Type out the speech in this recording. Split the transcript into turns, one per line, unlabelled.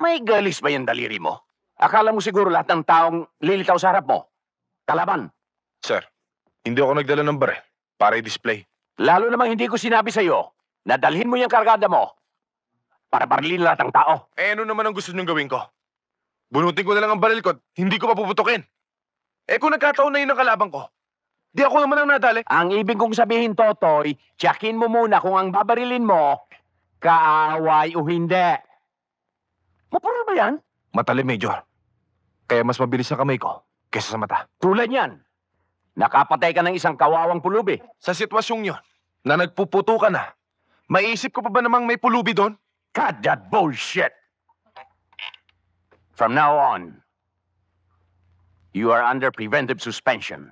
May galis ba yung daliri mo? Akala mo siguro lahat ng taong lilitaw sa harap mo? Kalaban.
Sir, hindi ako nagdala ng baril para i-display.
Lalo namang hindi ko sinabi sa'yo na dalhin mo yung kargada mo para barilin lahat ng tao.
Eh ano naman ang gusto niyong gawin ko? Bunutin ko na lang ang baril ko at hindi ko papuputukin. Eh kung nagkataon na yun ang kalaban ko, di ako naman ang nadali.
Ang ibig kong sabihin, Totoy, tsakin mo muna kung ang babarilin mo, kaaway o hindi. Mapuro ba yan?
Matalim, Major. Kaya mas mabilis ang kamay ko kaysa sa mata.
Tulad yan. Nakapatay ka ng isang kawawang pulubi.
Sa sitwasyong yun, na nagpuputo ka na, maiisip ko pa ba namang may pulubi doon?
Cut that bullshit! From now on, you are under preventive suspension.